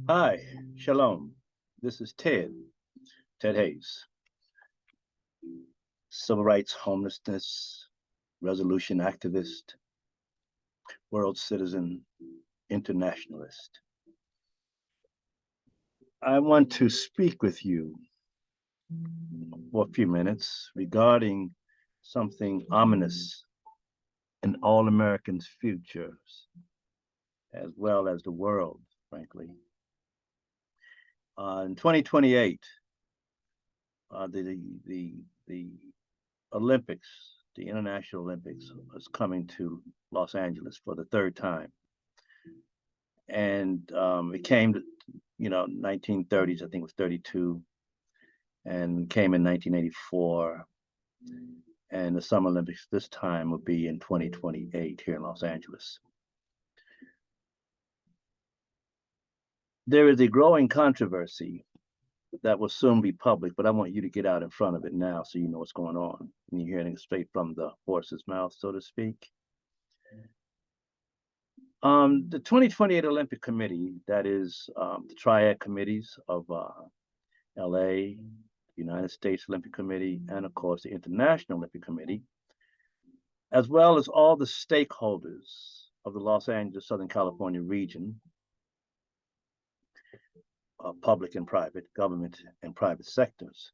Hi, shalom. This is Ted Hayes, civil rights, homelessness, resolution activist, world citizen, internationalist. I want to speak with you for a few minutes regarding something ominous in all Americans' futures, as well as the world, frankly. In 2028, the Olympics, the International Olympics, is coming to Los Angeles for the third time, and it came, 1930s. I think it was 32, and came in 1984. And the Summer Olympics this time will be in 2028 here in Los Angeles. There is a growing controversy that will soon be public, but I want you to get out in front of it now so you know what's going on. And you're hearing it straight from the horse's mouth, so to speak. The 2028 Olympic Committee, that is the triad committees of LA, United States Olympic Committee, and of course the International Olympic Committee, as well as all the stakeholders of the Los Angeles, Southern California region, public and private, government and private sectors.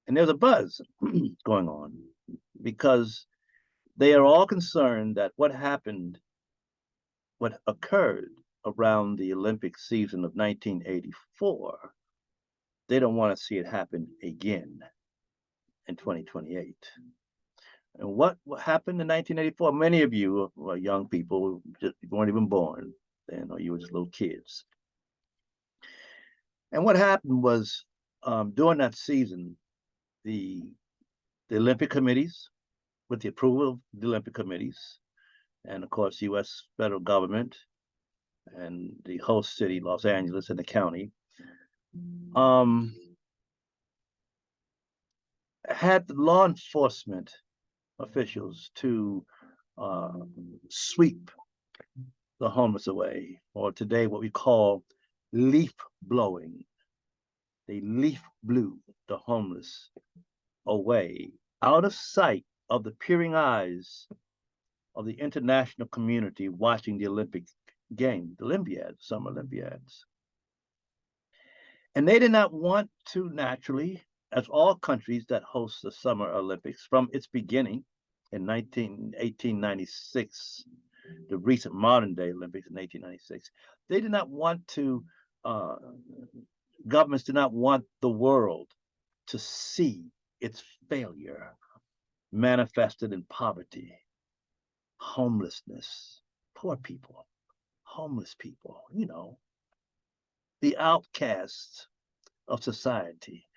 And there's a buzz going on because they are all concerned that what occurred around the Olympic season of 1984, they don't want to see it happen again in 2028. And what happened in 1984? Many of you were young people, just weren't even born then, or you were just little kids. And what happened was during that season, the Olympic committees, with the approval of the Olympic committees, and of course, U.S. federal government and the host city, Los Angeles, and the county, had law enforcement officials to sweep the homeless away, or today what we call leaf blowing. They leaf blew the homeless away, out of sight of the peering eyes of the international community watching the Olympic Games, the Olympiads, Summer Olympiads. And they did not want to, naturally, as all countries that host the Summer Olympics from its beginning in 1896, the recent modern day Olympics in 1896, they did not want to, governments did not want the world to see its failure manifested in poverty, homelessness, poor people, homeless people, the outcasts of society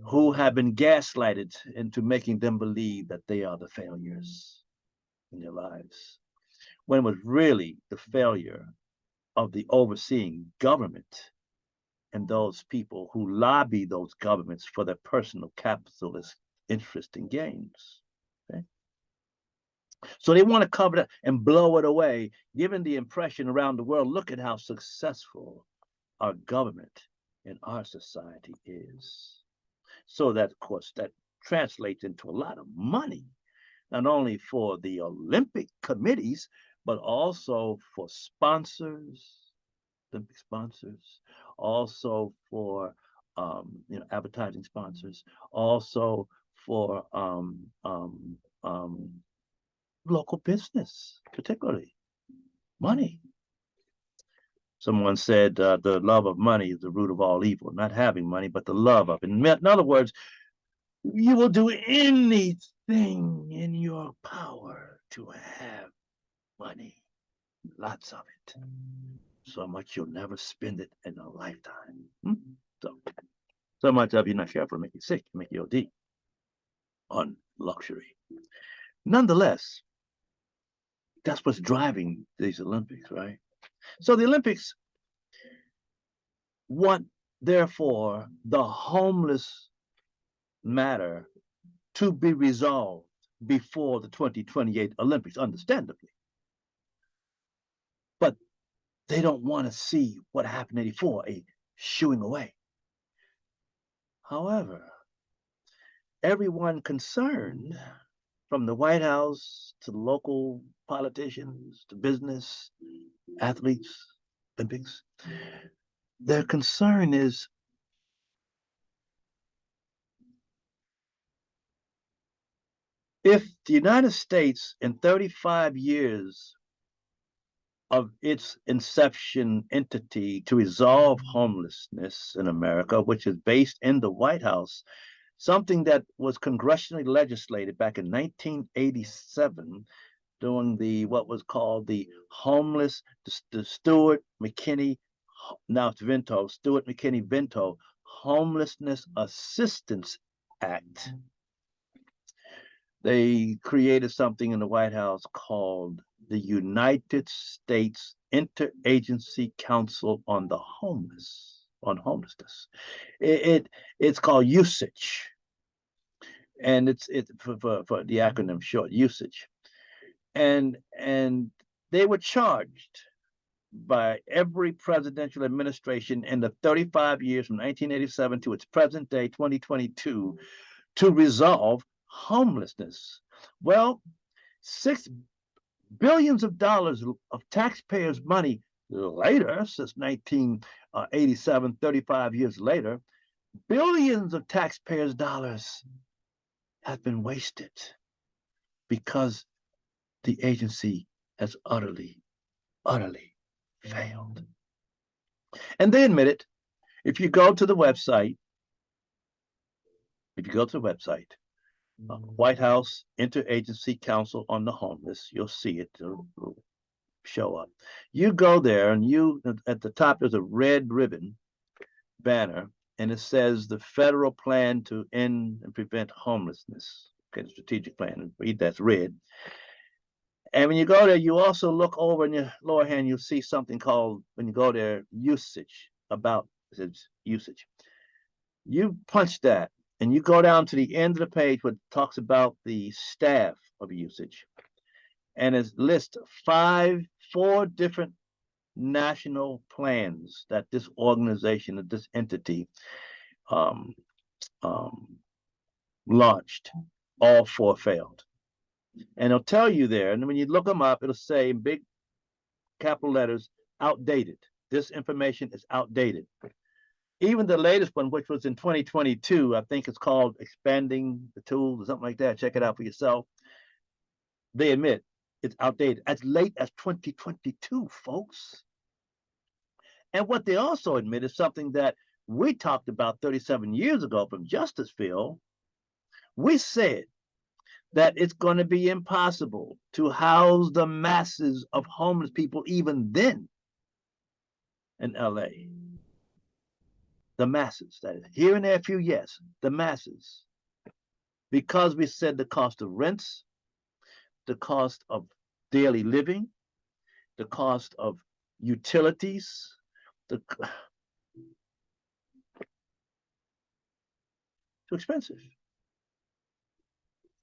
who have been gaslighted into making them believe that they are the failures in their lives, when it was really the failure of the overseeing government and those people who lobby those governments for their personal capitalist interest and gains. Okay? So they want to cover that and blow it away, giving the impression around the world, look at how successful our government and our society is. So that, of course, that translates into a lot of money, not only for the Olympic committees, but also for sponsors, Olympic sponsors, also for advertising sponsors, also for local business, particularly money. Someone said the love of money is the root of all evil, not having money, but the love of it. In other words, you will do anything in your power to have money, lots of it, so much you'll never spend it in a lifetime. So much of you not careful, make you sick, make you OD on luxury. Nonetheless, that's what's driving these Olympics, right? So the Olympics want, therefore, the homeless matter to be resolved before the 2028 Olympics, understandably. But They don't want to see what happened in 84, a shooing away. However, everyone concerned, from the White House to local politicians to business, athletes, Olympics, their concern is if the United States in 35 years of its inception entity to resolve homelessness in America, which is based in the White House, something that was congressionally legislated back in 1987 during the what was called the Stewart McKinney, now it's Vento, Stewart McKinney Vento Homelessness Assistance Act. They created something in the White House called the United States Interagency Council on the homelessness. It's called usage, and it's for the acronym short, usage. And they were charged by every presidential administration in the 35 years from 1987 to its present day 2022 to resolve homelessness. Well, $6 billion of taxpayers' money later, since 1987, 35 years later, billions of taxpayers' dollars have been wasted because the agency has utterly failed. And they admit it. If you go to the website, White House Interagency Council on the Homeless, you'll see it. It'll show up. You go there, and at the top there's a red ribbon banner, and it says the federal plan to end and prevent homelessness. Okay, the strategic plan. Read that's red. And when you go there, you also look over in your lower hand, you'll see something called, when you go there, usage, about usage. You punch that, and you go down to the end of the page where it talks about the staff of usage. And it lists four different national plans that this organization, that this entity launched. All four failed. And it'll tell you there, and when you look them up, it'll say in big capital letters, outdated. This information is outdated. Even the latest one, which was in 2022, I think it's called Expanding the Tools or something like that. Check it out for yourself. They admit it's outdated as late as 2022, folks. And what they also admit is something that we talked about 37 years ago from Justiceville. We said that it's going to be impossible to house the masses of homeless people even then in LA. The masses, that is. Here and there, a few, yes, the masses. Because we said the cost of rents, the cost of daily living, the cost of utilities, too expensive.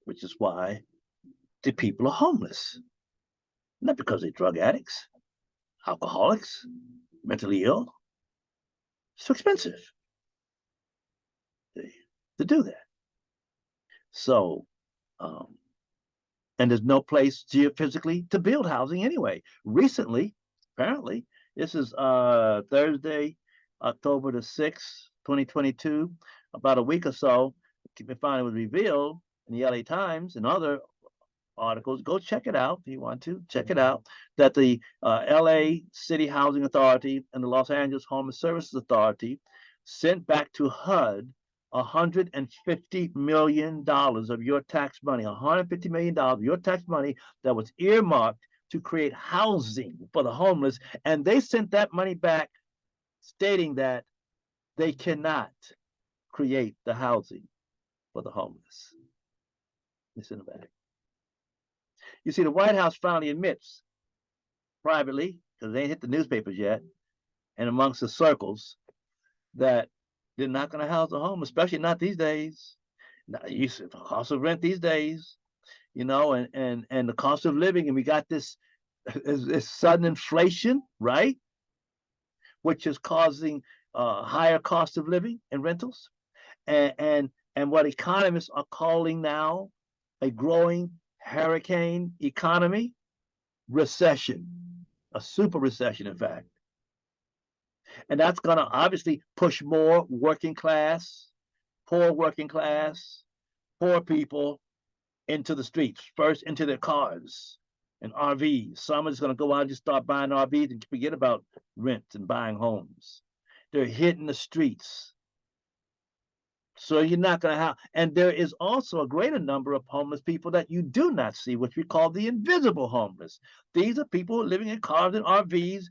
Which is why the people are homeless. Not because they're drug addicts, alcoholics, mentally ill. It's too expensive to do that. So, and there's no place geophysically to build housing anyway. Recently, apparently, this is Thursday, October the 6th, 2022, about a week or so, we found it was revealed in the LA Times and other articles. Go check it out if you want to. Check it out. That the LA City Housing Authority and the Los Angeles Homeless Services Authority sent back to HUD $150 million of your tax money, $150 million of your tax money that was earmarked to create housing for the homeless. And they sent that money back stating that they cannot create the housing for the homeless. It's in the back. You see, the White House finally admits privately, because they ain't hit the newspapers yet, and amongst the circles, that they're not going to house the homeless, especially not these days. Now, you see the cost of rent these days, and the cost of living, and we got this sudden inflation, right? which is causing higher cost of living and rentals, and what economists are calling now a growing hurricane economy, recession, a super recession, in fact. And that's going to obviously push more working class, poor people into the streets, first into their cars and RVs. Some are just going to go out and just start buying RVs and forget about rent and buying homes. They're hitting the streets. So you're not going to have, and there is also a greater number of homeless people that you do not see, which we call the invisible homeless. These are people living in cars and RVs,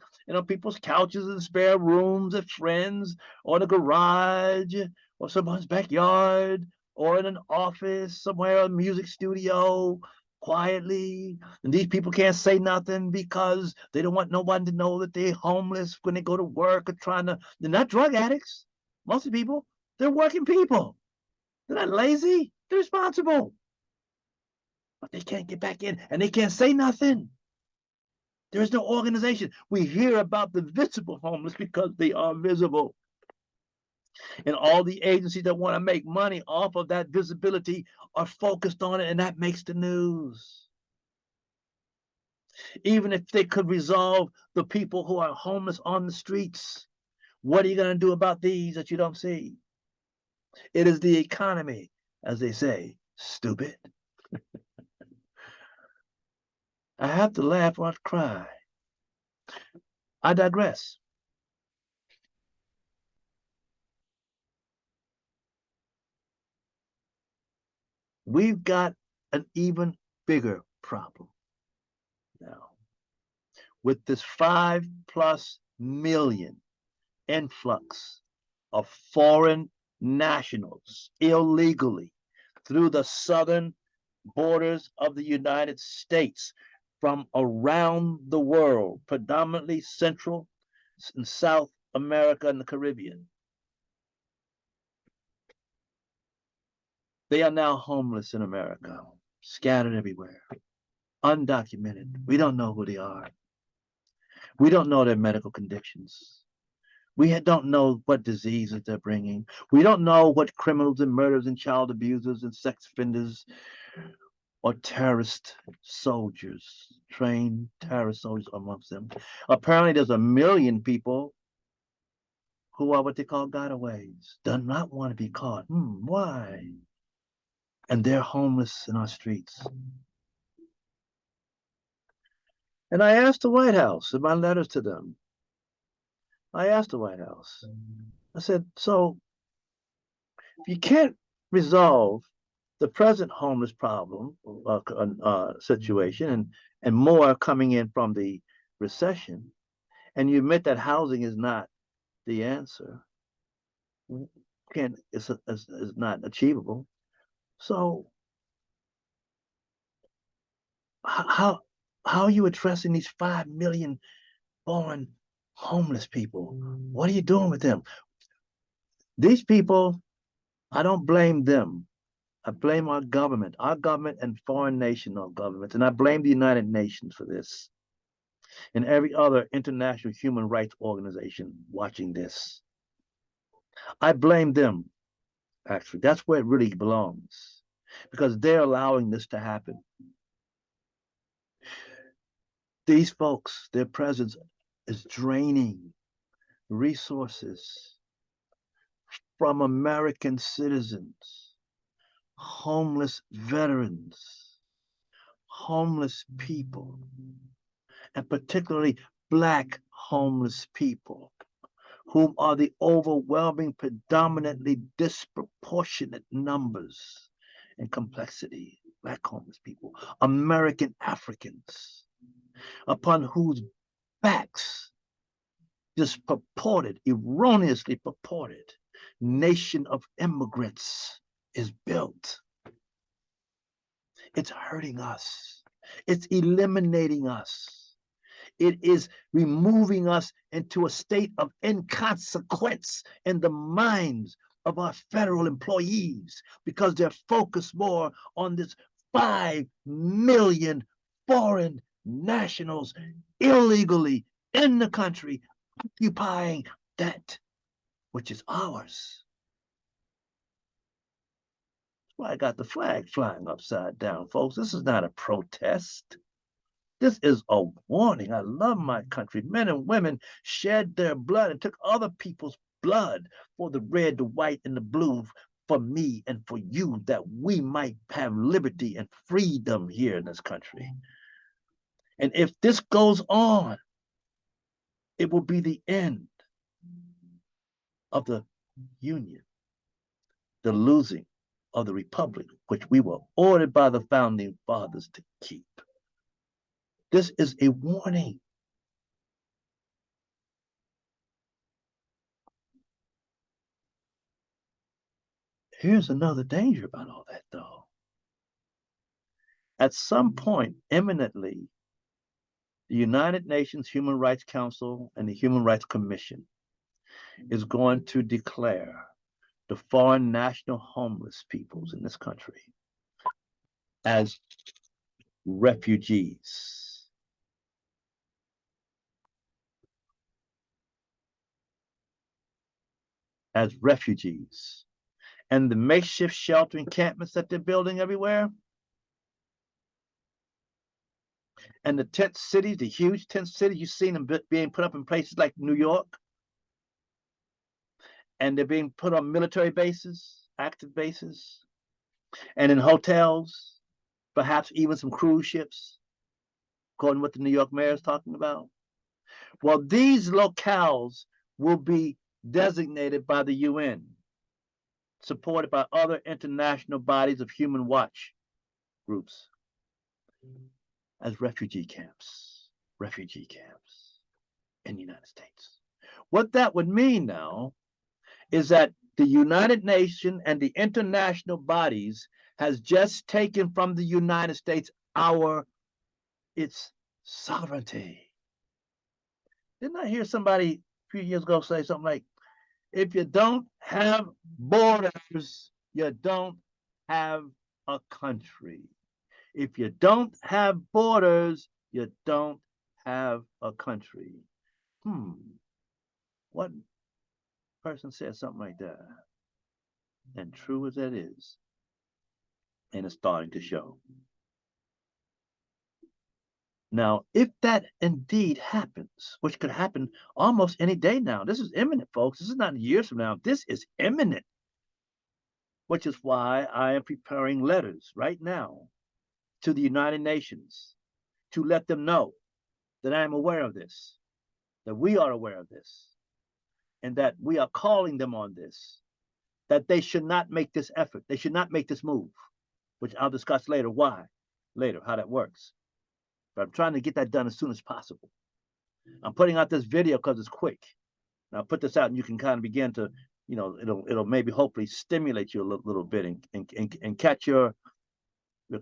people's couches and spare rooms of friends, or in a garage, or someone's backyard, or in an office somewhere, a music studio, quietly. And these people can't say nothing because they don't want nobody to know that they're homeless when they go to work or they're not drug addicts. Most of the people, they're working people. They're not lazy. They're responsible. But they can't get back in and they can't say nothing. There is no organization. We hear about the visible homeless because they are visible. And all the agencies that want to make money off of that visibility are focused on it, and that makes the news. Even if they could resolve the people who are homeless on the streets, what are you going to do about these that you don't see? It is the economy, as they say, stupid. I have to laugh or I'd cry. I digress. We've got an even bigger problem now with this 5+ million influx of foreign nationals illegally through the southern borders of the United States from around the world, predominantly Central and South America and the Caribbean. They are now homeless in America, scattered everywhere, undocumented. We don't know who they are. We don't know their medical conditions. We don't know what diseases they're bringing. We don't know what criminals and murderers and child abusers and sex offenders or terrorist soldiers, trained terrorist soldiers amongst them. Apparently there's 1 million people who are what they call gotaways, do not want to be caught. Why? And they're homeless in our streets. And I asked the White House in my letters to them, I asked the White House, I said, so if you can't resolve the present homeless problem situation and more coming in from the recession, and you admit that housing is not the answer, is not achievable. So how are you addressing these 5 million foreign homeless people? What are you doing with them? These people, I don't blame them. I blame our government and foreign national governments, and I blame the United Nations for this and every other international human rights organization watching this. I blame them, actually. That's where it really belongs, because they're allowing this to happen. These folks, their presence is draining resources from American citizens, homeless veterans, homeless people, and particularly Black homeless people, whom are the overwhelming, predominantly disproportionate numbers and complexity. Black homeless people, American Africans, upon whose backs this erroneously purported nation of immigrants is built. It's hurting us. It's eliminating us. It is removing us into a state of inconsequence in the minds of our federal employees, because they're focused more on this 5 million foreign nationals illegally in the country, occupying that which is ours. That's why I got the flag flying upside down, folks. This is not a protest. This is a warning. I love my country. Men and women shed their blood and took other people's blood for the red, the white, and the blue, for me and for you, that we might have liberty and freedom here in this country. And if this goes on, it will be the end of the Union, the losing of the Republic, which we were ordered by the founding fathers to keep. This is a warning. Here's another danger about all that, though. At some point, imminently, the United Nations Human Rights Council and the Human Rights Commission is going to declare the foreign national homeless peoples in this country as refugees. As refugees. And the makeshift shelter encampments that they're building everywhere, and the tent cities, the huge tent cities, you've seen them being put up in places like New York, and they're being put on military bases, active bases, and in hotels, perhaps even some cruise ships, according to what the New York mayor is talking about. Well, these locales will be designated by the UN, supported by other international bodies of human watch groups, as refugee camps in the United States. What that would mean now is that the United Nations and the international bodies has just taken from the United States its sovereignty. Didn't I hear somebody a few years ago say something like, if you don't have borders, you don't have a country. If you don't have borders, you don't have a country. What person said something like that? And true as that is, and it's starting to show. Now, if that indeed happens, which could happen almost any day now, this is imminent, folks. This is not years from now. This is imminent, which is why I am preparing letters right now to the United Nations to let them know that I am aware of this, that we are aware of this, and that we are calling them on this, that they should not make this effort. They should not make this move, which I'll discuss later why, how that works. But I'm trying to get that done as soon as possible. I'm putting out this video because it's quick. And I'll put this out and you can kind of begin to, it'll maybe hopefully stimulate you a little bit and catch your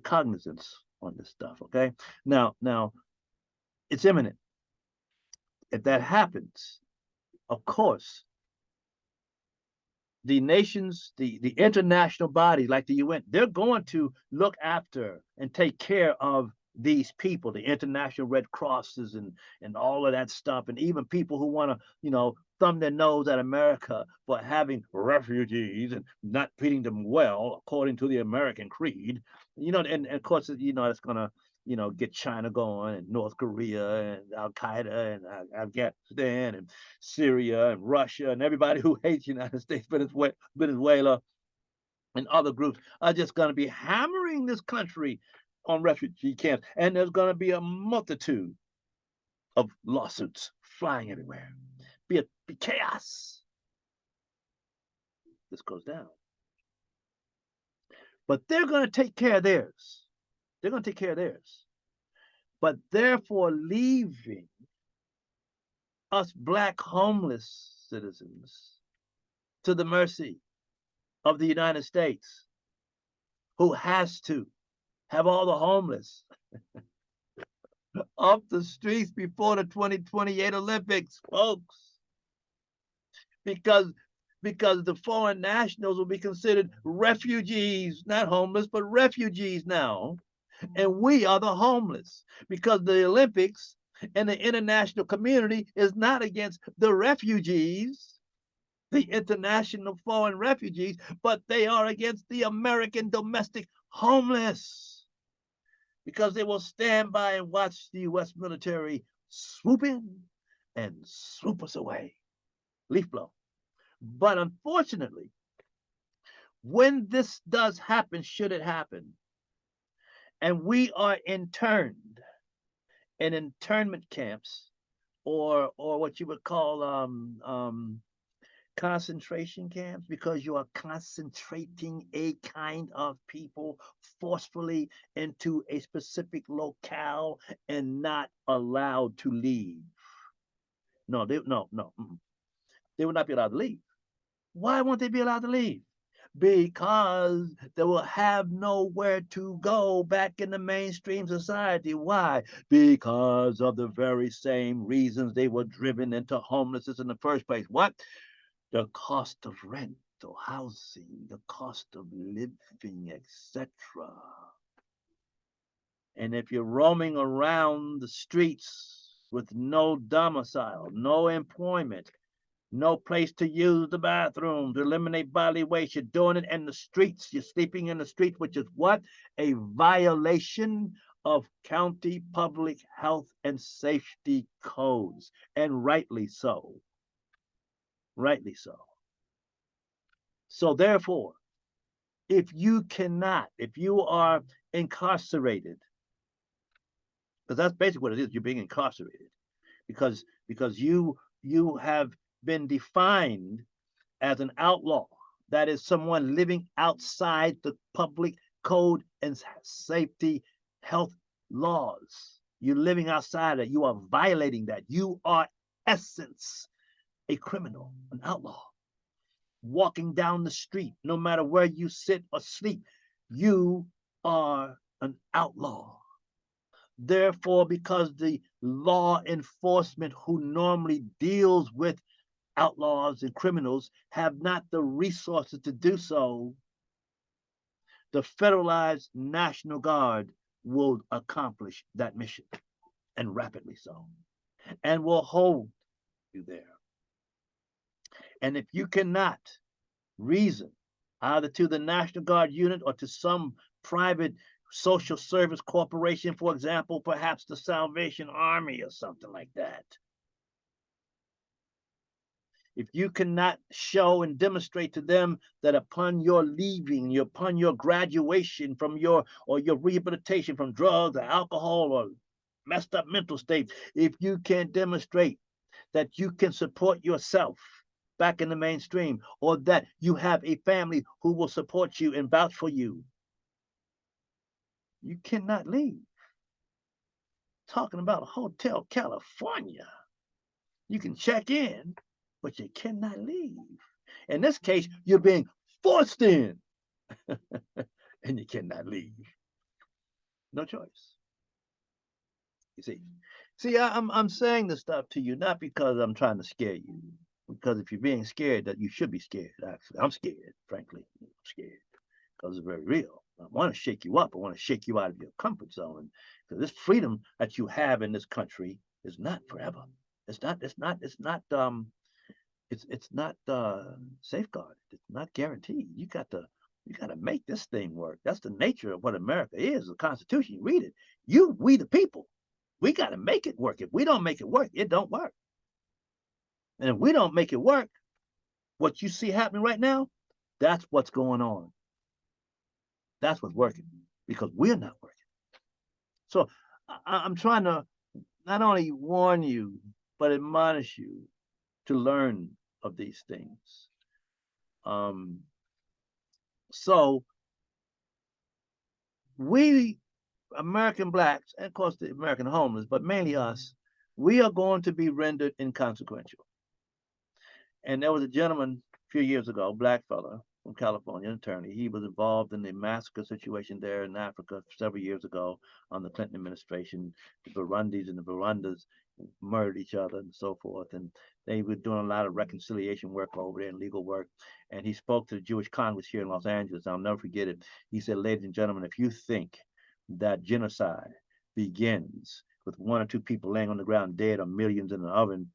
cognizance on this stuff, okay? Now, it's imminent. If that happens, of course, the nations, the international bodies like the UN, they're going to look after and take care of these people, the international Red Crosses and all of that stuff, and even people who want to, thumb their nose at America for having refugees and not treating them well according to the American creed, and of course, it's gonna, get China going and North Korea and Al Qaeda and Afghanistan and Syria and Russia and everybody who hates the United States, Venezuela, and other groups are just going to be hammering this country on refugee camps, and there's going to be a multitude of lawsuits flying everywhere. Be chaos. This goes down. But they're going to take care of theirs. They're going to take care of theirs. But therefore leaving us Black homeless citizens to the mercy of the United States, who has to have all the homeless off the streets before the 2028 Olympics, folks. Because the foreign nationals will be considered refugees, not homeless, but refugees now. And we are the homeless, because the Olympics And the international community is not against the refugees, the international foreign refugees, but they are against the American domestic homeless because they will stand by and watch the U.S. military swoop in and swoop us away. Leaf blow. But unfortunately, when this does happen, should it happen, and we are interned in internment camps or what you would call concentration camps, because you are concentrating a kind of people forcefully into a specific locale and not allowed to leave. No, no. They will not be allowed to leave. Why won't they be allowed to leave? Because they will have nowhere to go back in the mainstream society. Why? Because of the very same reasons they were driven into homelessness in the first place. What? The cost of rent or housing, the cost of living, etc. And if you're roaming around the streets with no domicile, no employment, no place to use the bathroom, to eliminate bodily waste, you're doing it in the streets. You're sleeping in the streets, which is what? A violation of county public health and safety codes, and rightly so. Rightly so. So therefore, if you are incarcerated, because that's basically what it is, you're being incarcerated, because you have been defined as an outlaw, that is someone living outside the public code and safety health laws. You're living outside it. You are violating that. You are essence a criminal, an outlaw. Walking down the street, no matter where you sit or sleep, you are an outlaw. Therefore, because the law enforcement who normally deals with outlaws and criminals have not the resources to do so, the federalized National Guard will accomplish that mission, and rapidly so, and will hold you there. And if you cannot reason either to the National Guard unit or to some private social service corporation, for example, perhaps the Salvation Army or something like that, if you cannot show and demonstrate to them that upon your leaving, upon your graduation from your rehabilitation from drugs or alcohol or messed up mental state, if you can't demonstrate that you can support yourself back in the mainstream, or that you have a family who will support you and vouch for you, you cannot leave. Talking about a Hotel California, you can check in, but you cannot leave. In this case, you're being forced in, and you cannot leave. No choice. You see, I'm saying this stuff to you not because I'm trying to scare you, because if you're being scared, that you should be scared. Actually, I'm scared. Frankly, I'm scared because it's very real. I want to shake you up. I want to shake you out of your comfort zone, because this freedom that you have in this country is not forever. It's not safeguarded. It's not guaranteed. You got to make this thing work. That's the nature of what America is. The Constitution. You read it. We the people. We got to make it work. If we don't make it work, it don't work. And if we don't make it work, what you see happening right now, that's what's going on. That's what's working, because we're not working. So I'm trying to not only warn you, but admonish you to learn of these things. So we American blacks, and of course the American homeless, but mainly us, we are going to be rendered inconsequential. And there was a gentleman a few years ago, black fella from California, an attorney. He was involved in the massacre situation there in Africa several years ago on the Clinton administration. The Burundis and the Burundas murdered each other and so forth. And they were doing a lot of reconciliation work over there and legal work. And he spoke to the Jewish Congress here in Los Angeles. I'll never forget it. He said, ladies and gentlemen, if you think that genocide begins with one or two people laying on the ground dead, or millions in an oven,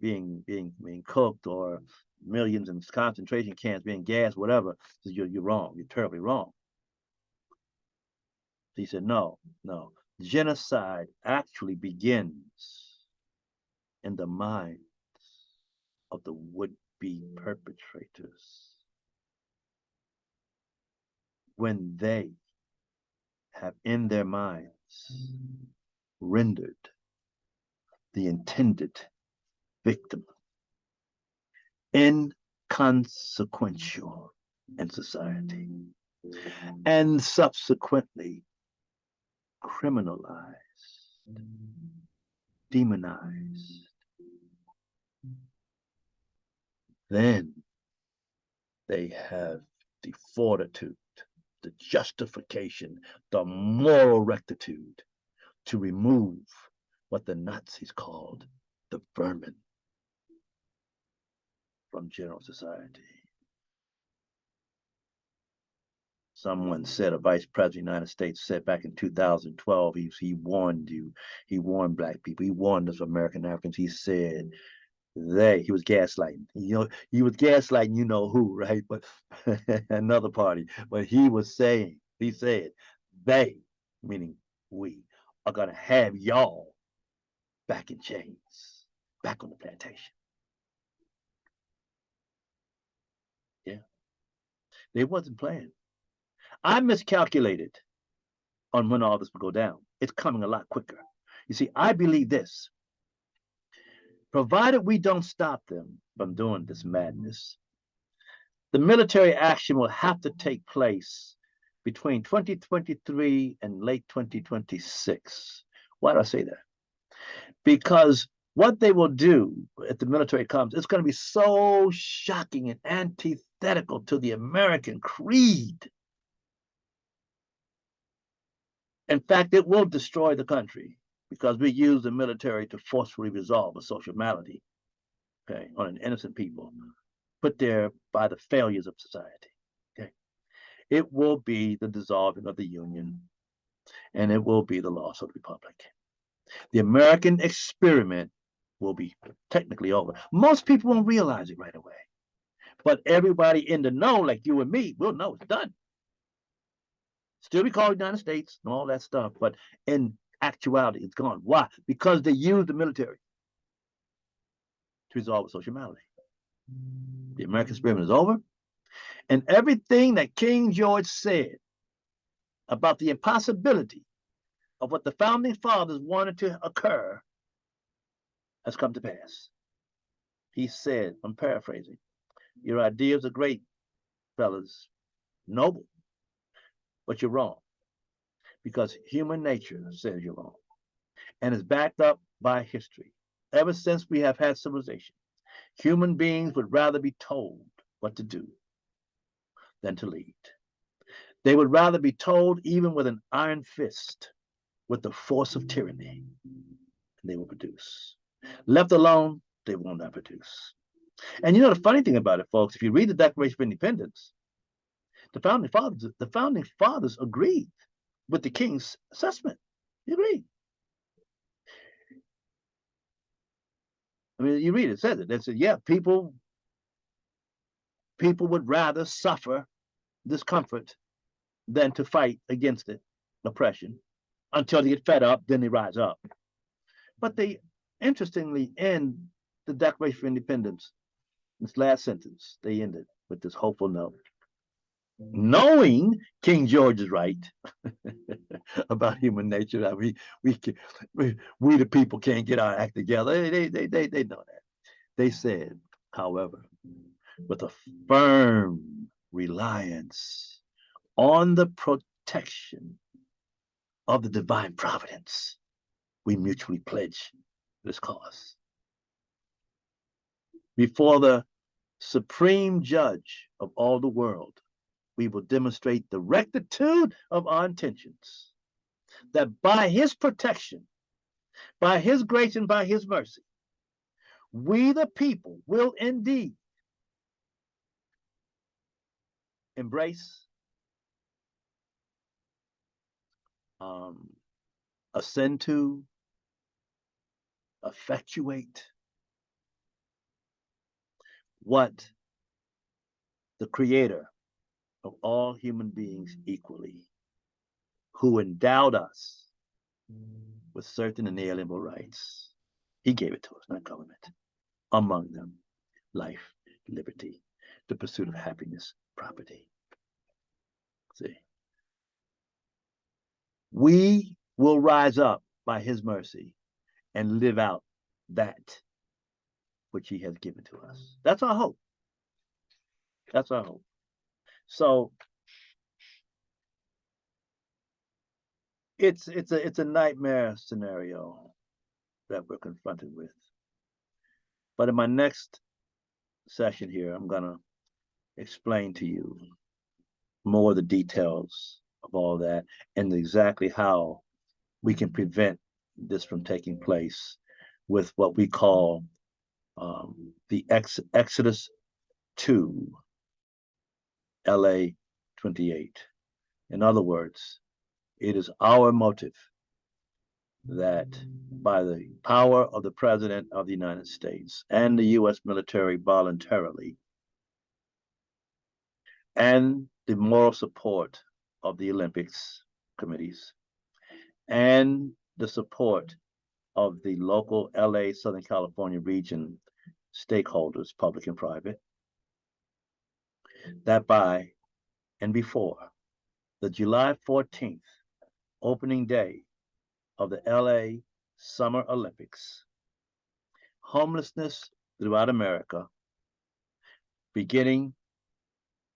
being cooked, or millions in concentration camps being gassed, whatever. You're wrong. You're terribly wrong. He said, no. Genocide actually begins in the minds of the would-be perpetrators when they have in their minds rendered the intended victim inconsequential in society, and subsequently criminalized, demonized. Then they have the fortitude, the justification, the moral rectitude to remove what the Nazis called the vermin from general society. Someone said, a vice president of the United States said back in 2012, he warned you, he warned black people, he warned us American Africans. He said he was gaslighting. He was gaslighting, you know who, right? But another party. But he said, they, meaning we, are gonna have y'all back in chains, back on the plantation. Yeah, they wasn't playing. I miscalculated on when all this would go down. It's coming a lot quicker. You see, I believe this. Provided we don't stop them from doing this madness, the military action will have to take place between 2023 and late 2026. Why do I say that? Because what they will do if the military comes, it's going to be so shocking and antithetical to the American creed. In fact, it will destroy the country because we use the military to forcefully resolve a social malady, okay, on an innocent people put there by the failures of society. Okay, it will be the dissolving of the Union, and it will be the loss of the Republic. The American experiment will be technically over. Most people won't realize it right away, but everybody in the know, like you and me, will know it's done. Still be called United States and all that stuff, but in actuality, it's gone. Why? Because they use the military to resolve a social malady. The American experiment is over, and everything that King George said about the impossibility of what the founding fathers wanted to occur has come to pass. He said, I'm paraphrasing, your ideas are great, fellas, noble, but you're wrong, because human nature says you're wrong, and is backed up by history. Ever since we have had civilization, human beings would rather be told what to do than to lead. They would rather be told, even with an iron fist, with the force of tyranny, and they will produce. Left alone, they will not produce. And you know the funny thing about it, folks, if you read the Declaration of Independence, the founding fathers agreed with the king's assessment. He agreed. I mean, you read it, says it. They said, yeah, people would rather suffer discomfort than to fight against it, oppression, until they get fed up, then they rise up. But they, interestingly, end the Declaration of Independence, this last sentence, they ended with this hopeful note. Knowing King George is right about human nature, that we the people can't get our act together. They know that. They said, however, with a firm reliance on the protection of the divine providence, we mutually pledge this cause. Before the supreme judge of all the world, we will demonstrate the rectitude of our intentions, that by his protection, by his grace, and by his mercy, we the people will indeed embrace a ascend to, effectuate what the creator of all human beings equally, who endowed us with certain inalienable rights. He gave it to us, not government. Among them, life, liberty, the pursuit of happiness, property. See, we will rise up by his mercy and live out that which he has given to us. That's our hope. That's our hope. So it's a nightmare scenario that we're confronted with. But in my next session here, I'm gonna explain to you more of the details of all that and exactly how we can prevent this from taking place with what we call the Exodus to LA 28. In other words, it is our motive that by the power of the President of the United States and the U.S. military voluntarily, and the moral support of the Olympics committees, and the support of the local LA, Southern California region stakeholders, public and private, that by and before the July 14th opening day of the LA Summer Olympics, homelessness throughout America, beginning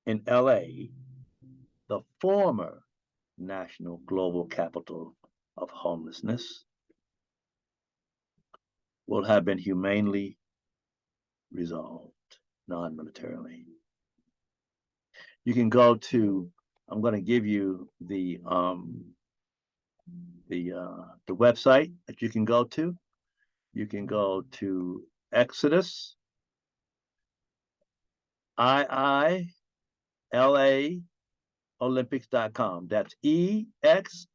in LA, the former national global capital of homelessness, will have been humanely resolved non-militarily. You can go to, I'm going to give you the website that you can go to. You can go to Exodus IILA Olympics.com. That's EXODUS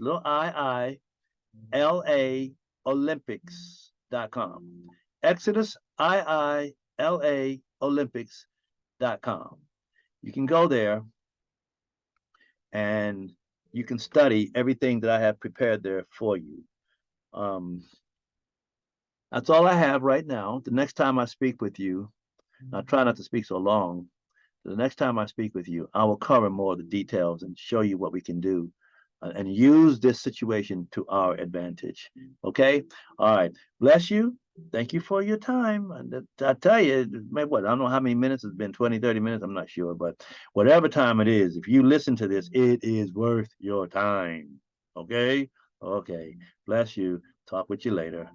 little IILA Olympics.com. Exodus IILA Olympics.com. You can go there and you can study everything that I have prepared there for you. That's all I have right now. The next time I speak with you, I'll try not to speak so long. The next time I speak with you, I will cover more of the details and show you what we can do and use this situation to our advantage. Okay? All right. Bless you. Thank you for your time. And I tell you, what, I don't know how many minutes it's been, 20, 30 minutes, I'm not sure, but whatever time it is, if you listen to this, it is worth your time. Okay? Okay. Bless you. Talk with you later.